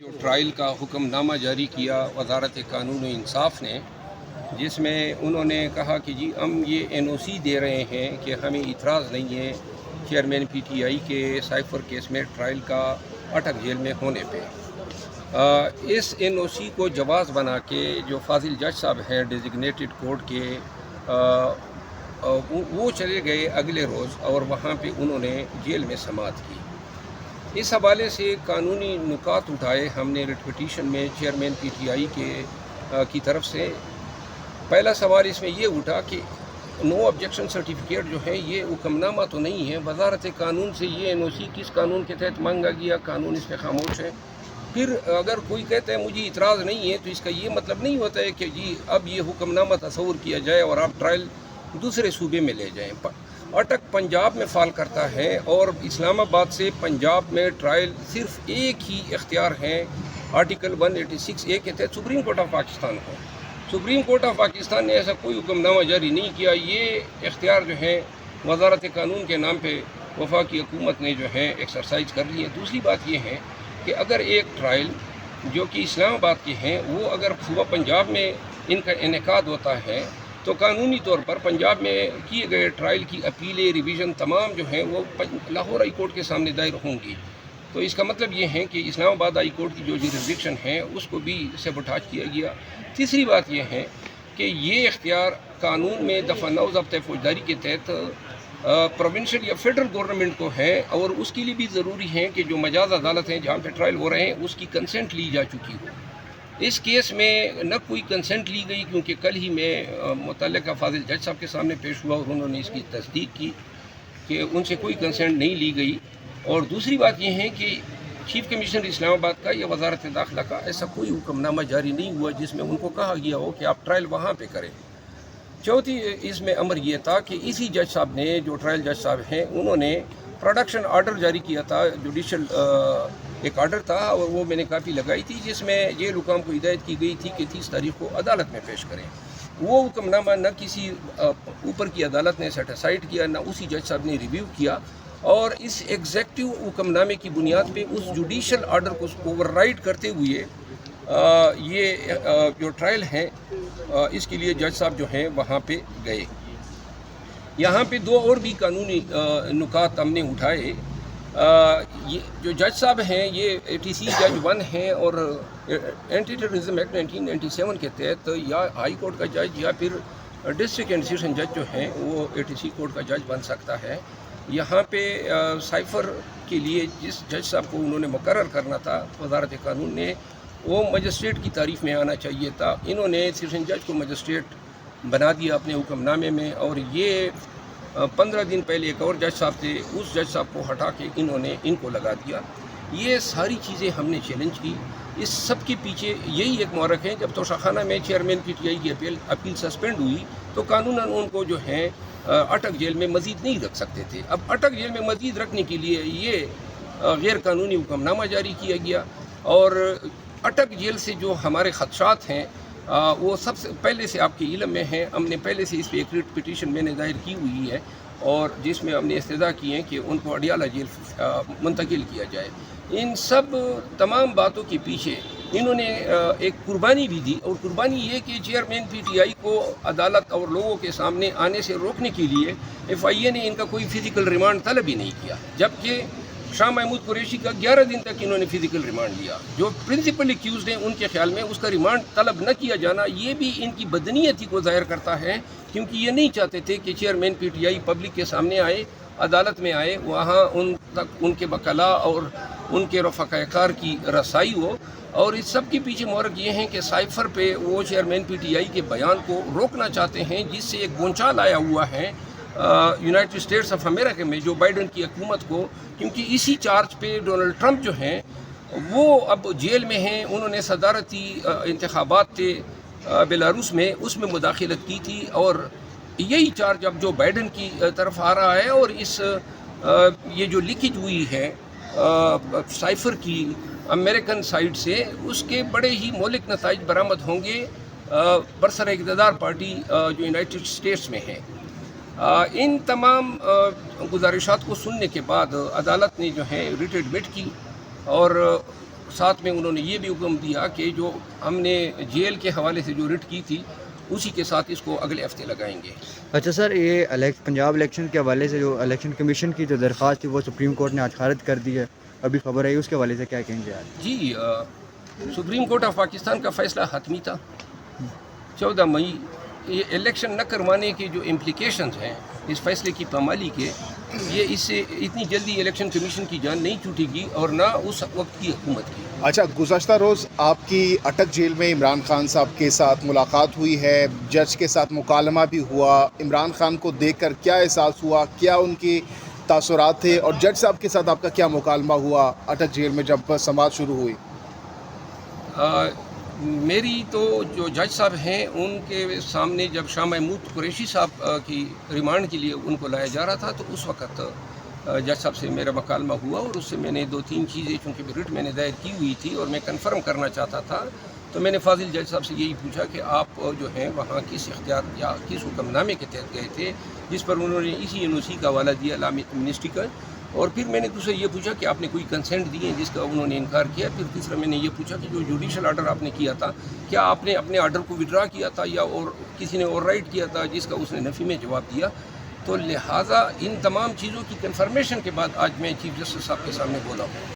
جو ٹرائل کا حکم نامہ جاری کیا وزارت قانون و انصاف نے، جس میں انہوں نے کہا کہ جی ہم یہ این او سی دے رہے ہیں کہ ہمیں اعتراض نہیں ہے چیئرمین پی ٹی آئی کے سائفر کیس میں ٹرائل کا اٹک جیل میں ہونے پہ۔ اس این او سی کو جواز بنا کے جو فاضل جج صاحب ہیں ڈیزگنیٹڈ کورٹ کے، وہ چلے گئے اگلے روز اور وہاں پہ انہوں نے جیل میں سماعت کی۔ اس حوالے سے قانونی نکات اٹھائے ہم نے ریٹ پٹیشن میں چیئرمین پی ٹی آئی کی طرف سے۔ پہلا سوال اس میں یہ اٹھا کہ نو آبجیکشن سرٹیفکیٹ جو ہے یہ حکم نامہ تو نہیں ہے، وزارت قانون سے یہ این او سی کس قانون کے تحت مانگا گیا؟ قانون اس پہ خاموش ہے۔ پھر اگر کوئی کہتا ہے مجھے اعتراض نہیں ہے تو اس کا یہ مطلب نہیں ہوتا ہے کہ جی اب یہ حکم نامہ تصور کیا جائے اور آپ ٹرائل دوسرے صوبے میں لے جائیں۔ اٹک پنجاب میں فال کرتا ہے اور اسلام آباد سے پنجاب میں ٹرائل صرف ایک ہی اختیار ہے، آرٹیکل 186A کے تحت سپریم کورٹ آف پاکستان کو۔ سپریم کورٹ آف پاکستان نے ایسا کوئی حکم نامہ جاری نہیں کیا۔ یہ اختیار جو ہے وزارت قانون کے نام پہ وفاقی حکومت نے جو ہے ایکسرسائز کر لی ہے۔ دوسری بات یہ ہے کہ اگر ایک ٹرائل جو کہ اسلام آباد کے ہیں وہ اگر صوبہ پنجاب میں ان کا انعقاد ہوتا ہے تو قانونی طور پر پنجاب میں کیے گئے ٹرائل کی اپیلیں ریویژن تمام جو ہیں وہ لاہور ہائی کورٹ کے سامنے دائر ہوں گی۔ تو اس کا مطلب یہ ہے کہ اسلام آباد ہائی کورٹ کی جو جوریسڈکشن ہے اس کو بھی سیبوٹاج کیا گیا۔ تیسری بات یہ ہے کہ یہ اختیار قانون میں دفعہ 9 ضابطۂ فوجداری کے تحت پروونشل یا فیڈرل گورنمنٹ کو ہے، اور اس کے لیے بھی ضروری ہے کہ جو مجاز عدالت ہیں جہاں پہ ٹرائل ہو رہے ہیں اس کی کنسنٹ لی جا چکی ہو۔ اس کیس میں نہ کوئی کنسنٹ لی گئی، کیونکہ کل ہی میں متعلقہ فاضل جج صاحب کے سامنے پیش ہوا اور انہوں نے اس کی تصدیق کی کہ ان سے کوئی کنسنٹ نہیں لی گئی۔ اور دوسری بات یہ ہے کہ چیف کمشنر اسلام آباد کا یا وزارت داخلہ کا ایسا کوئی حکم نامہ جاری نہیں ہوا جس میں ان کو کہا گیا ہو کہ آپ ٹرائل وہاں پہ کریں۔ چوتھی اس میں امر یہ تھا کہ اسی جج صاحب نے، جو ٹرائل جج صاحب ہیں، انہوں نے پروڈکشن آرڈر جاری کیا تھا، جوڈیشل ایک آرڈر تھا اور وہ میں نے کاپی لگائی تھی، جس میں جیل حکام کو ہدایت کی گئی تھی کہ 30 تاریخ کو عدالت میں پیش کریں۔ وہ حکم نامہ نہ کسی اوپر کی عدالت نے سیٹیسفائڈ کیا، نہ اسی جج صاحب نے ریویو کیا، اور اس ایگزیکٹو حکم نامے کی بنیاد پہ اس جوڈیشل آرڈر کو اوور رائڈ کرتے ہوئے یہ جو ٹرائل ہیں اس کے لیے جج صاحب جو ہیں وہاں پہ گئے۔ یہاں پہ دو اور بھی قانونی نکات ہم نے اٹھائے۔ یہ جو جج صاحب ہیں یہ اے ٹی سی جج 1 ہیں اور اینٹی ٹیررزم ایکٹ 1997 کے تحت یا ہائی کورٹ کا جج یا پھر ڈسٹرکٹ اینڈ سیشن جج جو ہیں وہ اے ٹی سی کورٹ کا جج بن سکتا ہے۔ یہاں پہ سائفر کے لیے جس جج صاحب کو انہوں نے مقرر کرنا تھا وزارت قانون نے، وہ مجسٹریٹ کی تعریف میں آنا چاہیے تھا۔ انہوں نے سیشن جج کو مجسٹریٹ بنا دیا اپنے حکم نامے میں، اور یہ 15 دن پہلے ایک اور جج صاحب تھے، اس جج صاحب کو ہٹا کے انہوں نے ان کو لگا دیا۔ یہ ساری چیزیں ہم نے چیلنج کی۔ اس سب کے پیچھے یہی ایک محرک ہے، جب توشہ خانہ میں چیئرمین پی ٹی آئی کی اپیل سسپینڈ ہوئی تو قانوناً ان کو جو ہے اٹک جیل میں مزید نہیں رکھ سکتے تھے۔ اب اٹک جیل میں مزید رکھنے کے لیے یہ غیر قانونی حکم نامہ جاری کیا گیا، اور اٹک جیل سے جو ہمارے خدشات ہیں وہ سب سے پہلے سے آپ کے علم میں ہیں۔ ہم نے پہلے سے اس پہ ایک ریٹ پٹیشن میں نے دائر کی ہوئی ہے، اور جس میں ہم نے استدعا کی ہے کہ ان کو اڈیالہ جیل منتقل کیا جائے۔ ان سب تمام باتوں کے پیچھے انہوں نے ایک قربانی بھی دی، اور قربانی یہ کہ چیئرمین پی ٹی آئی کو عدالت اور لوگوں کے سامنے آنے سے روکنے کے لیے ایف آئی اے نے ان کا کوئی فزیکل ریمانڈ طلب ہی نہیں کیا، جبکہ شاہ محمود قریشی کا 11 دن تک انہوں نے فزیکل ریمانڈ لیا۔ جو پرنسپل ایکیوزڈ ہیں ان کے خیال میں اس کا ریمانڈ طلب نہ کیا جانا یہ بھی ان کی بدنیتی کو ظاہر کرتا ہے، کیونکہ یہ نہیں چاہتے تھے کہ chairman P T I public کے سامنے آئے، عدالت میں آئے، وہاں ان تک ان کے وکلاء اور ان کے رفقائے کار کی رسائی ہو۔ اور اس سب کے پیچھے محرک یہ ہے کہ سائفر پہ وہ چیئرمین پی ٹی آئی کے بیان کو روکنا چاہتے ہیں، جس سے ایک بونچال آیا ہوا ہے یونائٹڈ اسٹیٹس آف امریکہ میں جو بائیڈن کی حکومت کو، کیونکہ اسی چارج پہ ڈونلڈ ٹرمپ جو ہیں وہ اب جیل میں ہیں۔ انہوں نے صدارتی انتخابات تھے بیلاروس میں، اس میں مداخلت کی تھی، اور یہی چارج اب جو بائیڈن کی طرف آ رہا ہے، اور اس یہ جو لیکیج ہوئی ہے سائفر کی امریکن سائڈ سے، اس کے بڑے ہی مہلک نتائج برآمد ہوں گے برسر اقتدار پارٹی جو یونائٹڈ اسٹیٹس میں ہے۔ ان تمام گزارشات کو سننے کے بعد عدالت نے جو ہے ریٹ ایڈمٹ کی، اور ساتھ میں انہوں نے یہ بھی حکم دیا کہ جو ہم نے جیل کے حوالے سے جو رٹ کی تھی اسی کے ساتھ اس کو اگلے ہفتے لگائیں گے۔ اچھا سر، یہ پنجاب الیکشن کے حوالے سے جو الیکشن کمیشن کی جو درخواست تھی وہ سپریم کورٹ نے آج خارج کر دی ہے، ابھی خبر ہے، اس کے حوالے سے کیا کہیں گے آج؟ جی، سپریم کورٹ آف پاکستان کا فیصلہ حتمی تھا 14 مئی۔ یہ الیکشن نہ کروانے کے جو امپلیکیشنز ہیں اس فیصلے کی پامالی کے، یہ اس سے اتنی جلدی الیکشن کمیشن کی جان نہیں چھوٹے گی اور نہ اس وقت کی حکومت کی۔ اچھا، گزشتہ روز آپ کی اٹک جیل میں عمران خان صاحب کے ساتھ ملاقات ہوئی ہے، جج کے ساتھ مکالمہ بھی ہوا، عمران خان کو دیکھ کر کیا احساس ہوا، کیا ان کی تاثرات تھے، اور جج صاحب کے ساتھ آپ کا کیا مکالمہ ہوا اٹک جیل میں جب سماعت شروع ہوئی؟ میری تو جو جج صاحب ہیں ان کے سامنے جب شاہ محمود قریشی صاحب کی ریمانڈ کے لیے ان کو لایا جا رہا تھا تو اس وقت جج صاحب سے میرا مکالمہ ہوا، اور اس سے میں نے 2-3 چیزیں، چونکہ رٹ میں نے دائر کی ہوئی تھی اور میں کنفرم کرنا چاہتا تھا، تو میں نے فاضل جج صاحب سے یہی پوچھا کہ آپ جو ہیں وہاں کس اختیار یا کس حکم نامے کے تحت گئے تھے، جس پر انہوں نے اسی یونیورسٹی کا حوالہ دیا، لا منسٹری کا، اور پھر میں نے دوسرا یہ پوچھا کہ آپ نے کوئی کنسنٹ دی ہے جس کا انہوں نے انکار کیا، پھر تیسرا میں نے یہ پوچھا کہ جو جوڈیشل آرڈر آپ نے کیا تھا کیا آپ نے اپنے آرڈر کو وڈرا کیا تھا یا اور کسی نے اوور رائٹ کیا تھا، جس کا اس نے نفی میں جواب دیا۔ تو لہٰذا ان تمام چیزوں کی کنفرمیشن کے بعد آج میں چیف جسٹس صاحب کے سامنے بولا ہوں۔